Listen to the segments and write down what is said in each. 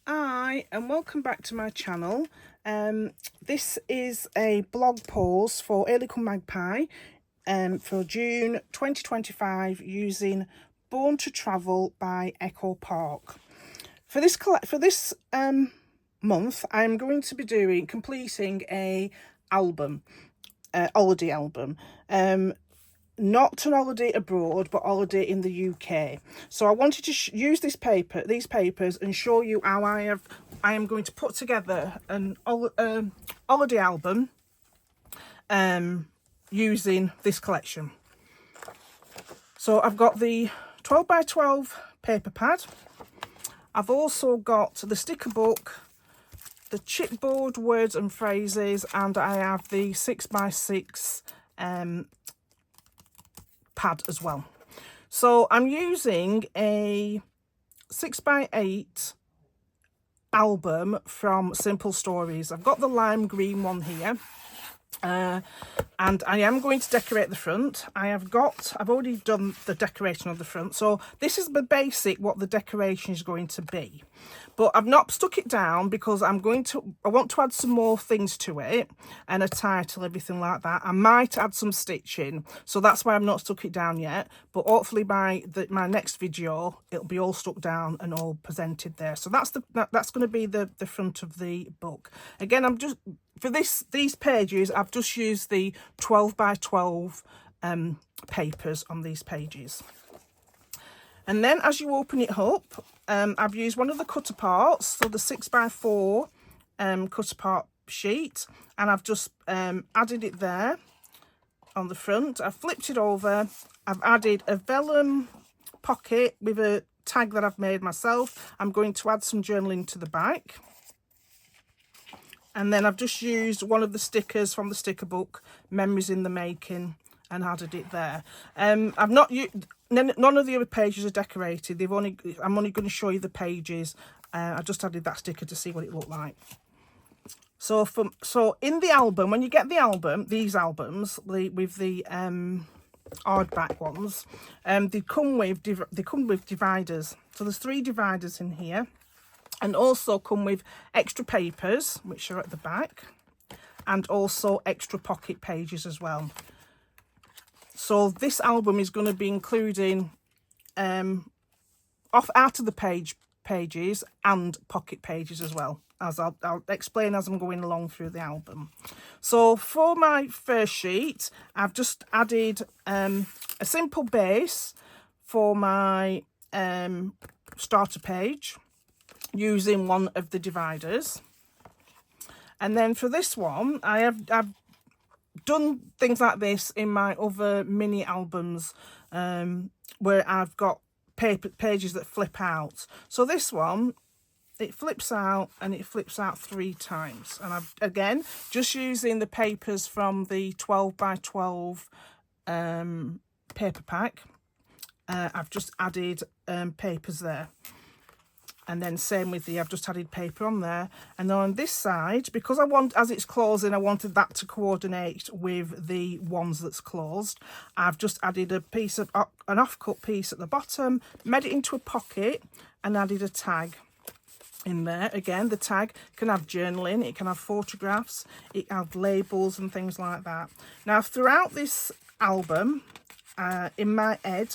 Hi and welcome back to my channel. This is a blog post for Hey Little Magpie for June 2025 using Born to Travel by Echo Park. For this month, I'm going to be completing a holiday album. Not an holiday abroad, but holiday in the UK. So I wanted to use these papers, and show you how I am going to put together an holiday album using this collection. So I've got the 12 by 12 paper pad. I've also got the sticker book, the chipboard words and phrases, and I have the 6 by 6 pad as well. So I'm using a 6 by 8 album from Simple Stories. I've got the lime green one here, and I am going to decorate the front. I've already done the decoration of the front, so this is the basic what the decoration is going to be, but I've not stuck it down because I want to add some more things to it, and a title, everything like that. I might add some stitching, so that's why I've not stuck it down yet, but hopefully by my next video it'll be all stuck down and all presented there. So that's going to be the front of the book. Again, I'm just, for these pages, I've just used the 12 by 12 papers on these pages. And then as you open it up, I've used one of the cut aparts, so the 6 by 4 cut apart sheet, and I've just added it there on the front. I've flipped it over. I've added a vellum pocket with a tag that I've made myself. I'm going to add some journaling to the back. And then I've just used one of the stickers from the sticker book, Memories in the Making, and added it there. I've not used, none of the other pages are decorated. I'm only going to show you the pages. I just added that sticker to see what it looked like. So in the album, when you get the album, these albums with the hardback ones, they come with dividers. So there's 3 dividers in here. And also come with extra papers, which are at the back, and also extra pocket pages as well. So this album is going to be including out of the pages and pocket pages as well, as I'll explain as I'm going along through the album. So for my first sheet, I've just added a simple base for my starter page, using one of the dividers. And then for this one, I've done things like this in my other mini albums, where I've got pages that flip out. So this one, it flips out, and it flips out 3 times. And I've, again, just using the papers from the 12 by 12 paper pack, I've just added papers there. And then same with I've just added paper on there. And then on this side, because as it's closing, I wanted that to coordinate with the ones that's closed, I've just added a piece of an offcut piece at the bottom, made it into a pocket, and added a tag in there. Again, the tag can have journaling, it can have photographs, it can have labels and things like that. Now, throughout this album, in my head,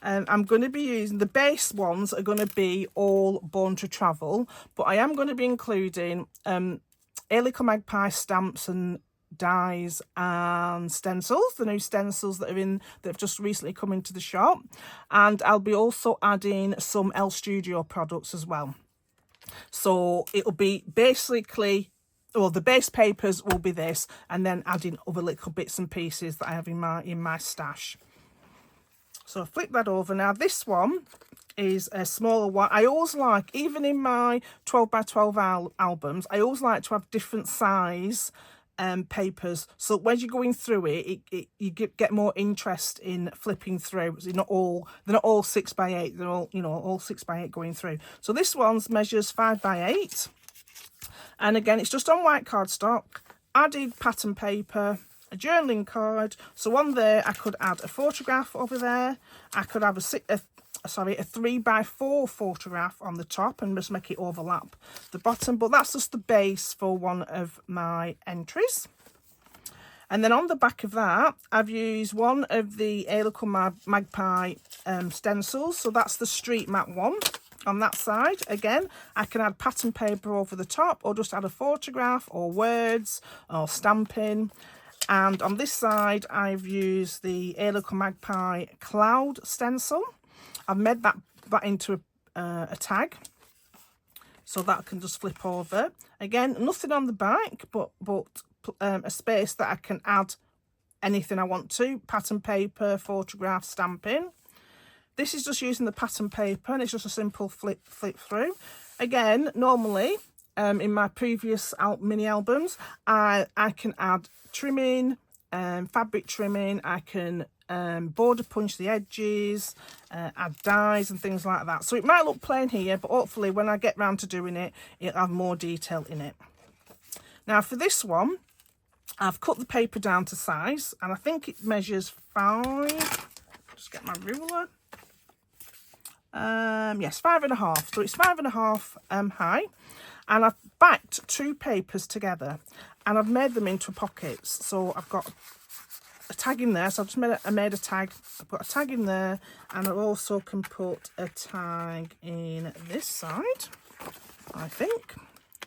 I'm going to be using the base ones are going to be all Born to Travel, but I am going to be including Hey Little Magpie stamps and dies and stencils, the new stencils that have just recently come into the shop, and I'll be also adding some Elle Studio products as well. So it'll be basically, well, the base papers will be this, and then adding other little bits and pieces that I have in my stash. So flip that over. Now this one is a smaller one. I always like, even in my 12 by 12 albums, I always like to have different size papers, so when you're going through it, you get more interest in flipping through. They're not all 6 by 8. They're all, all 6 by 8 going through. So this one's measures 5 by 8, and again, it's just on white cardstock. Added pattern paper, a journaling card. So on there, I could add a photograph over there. I could have a 3x4 photograph on the top and just make it overlap the bottom. But that's just the base for one of my entries. And then on the back of that, I've used one of the Hey Little Magpie stencils. So that's the street map one. On that side, again, I can add pattern paper over the top or just add a photograph or words or stamping. And on this side, I've used the Hey Little Magpie cloud stencil. I've made that into a tag, so that can just flip over. Again, nothing on the back, but a space that I can add anything I want to. Pattern paper, photograph, stamping. This is just using the pattern paper and it's just a simple flip through. Again, normally in my previous mini albums, I can add trimming, fabric trimming, I can border punch the edges, add dies and things like that. So it might look plain here, but hopefully when I get round to doing it, it'll have more detail in it. Now for this one, I've cut the paper down to size and I think it measures 5, just get my ruler. Yes, 5.5. So it's 5.5 high, and I've backed 2 papers together and I've made them into pockets. So I've got a tag in there, so I've just made a tag. I've got a tag in there, and I also can put a tag in this side, I think.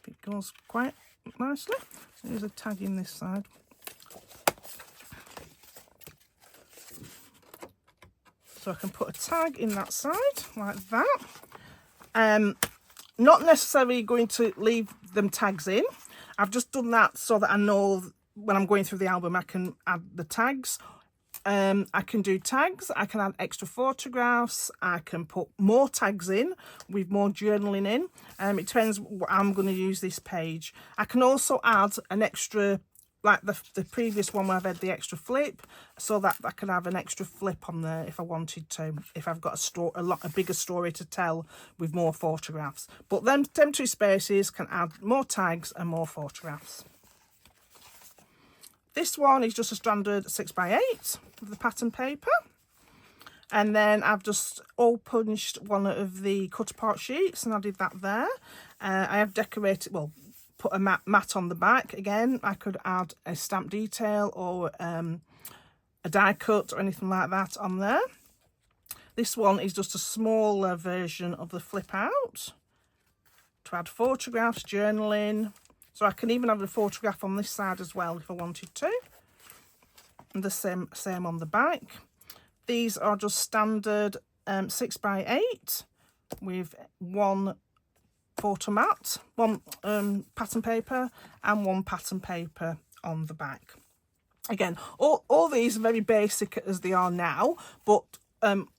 It goes quite nicely. So there's a tag in this side. So I can put a tag in that side, like that. Not necessarily going to leave them tags in. I've just done that so that I know when I'm going through the album I can add the tags. I can do tags, I can add extra photographs, I can put more tags in with more journaling in. It depends what I'm going to use this page. I can also add an extra, like the previous one where I've had the extra flip, so that I can have an extra flip on there if I wanted to, if I've got a bigger story to tell with more photographs. But them 2 spaces can add more tags and more photographs. This one is just a standard 6x8 with the pattern paper. And then I've just all punched one of the cut apart sheets and I did that there. I have decorated, well, put a mat on the back. Again, I could add a stamp detail or a die cut or anything like that on there. This one is just a smaller version of the flip out to add photographs, journaling. So I can even have a photograph on this side as well if I wanted to. And the same on the back. These are just standard 6x8 with 1 photo mat, 1 pattern paper and 1 pattern paper on the back. Again, all these are very basic as they are now, but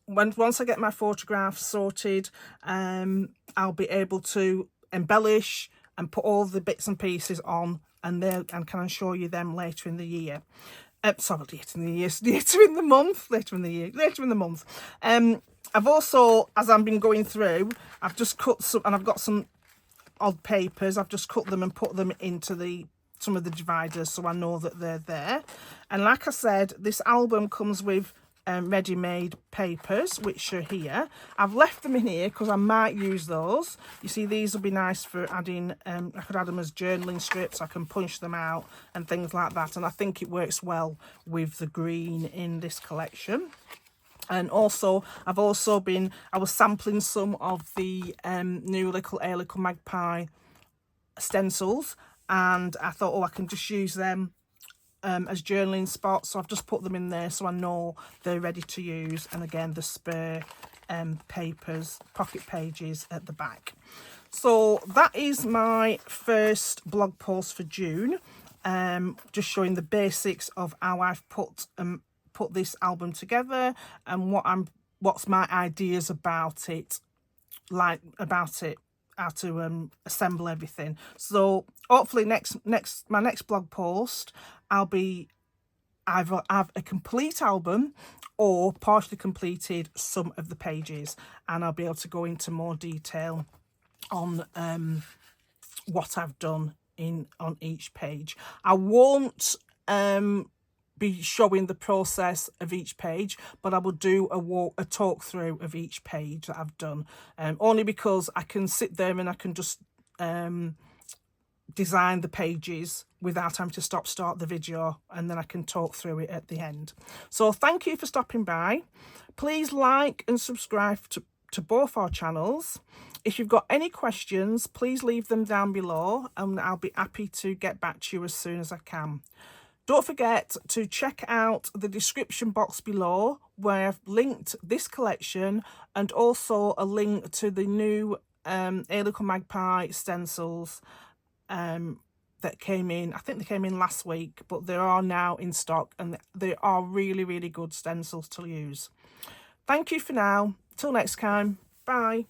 once I get my photographs sorted, I'll be able to embellish and put all the bits and pieces on, and can show you them later in the year. Sorry, later in the year, later in the month. I've also, as I've been going through, I've just cut some, and I've got some odd papers. I've just cut them and put them into some of the dividers so I know that they're there. And like I said, this album comes with ready-made papers, which are here. I've left them in here because I might use those. You see, these will be nice for adding, I could add them as journaling strips. I can punch them out and things like that, and I think it works well with the green in this collection. And also, I was sampling some of the new Hey Little Magpie stencils, and I thought, I can just use them as journaling spots. So I've just put them in there so I know they're ready to use. And again, the spare papers, pocket pages at the back. So that is my first blog post for June, just showing the basics of how I've put this album together and what's my ideas about it, how to assemble everything. So hopefully my next blog post, I'll be either have a complete album or partially completed some of the pages, and I'll be able to go into more detail on what I've done on each page. I won't be showing the process of each page, but I will do a talk through of each page that I've done, only because I can sit there and I can just design the pages without having to start the video, and then I can talk through it at the end. So thank you for stopping by. Please like and subscribe to both our channels. If you've got any questions, please leave them down below and I'll be happy to get back to you as soon as I can. Don't forget to check out the description box below where I've linked this collection and also a link to the new Hey Little Magpie stencils that came in. I think they came in last week, but they are now in stock and they are really, really good stencils to use. Thank you for now. Till next time. Bye.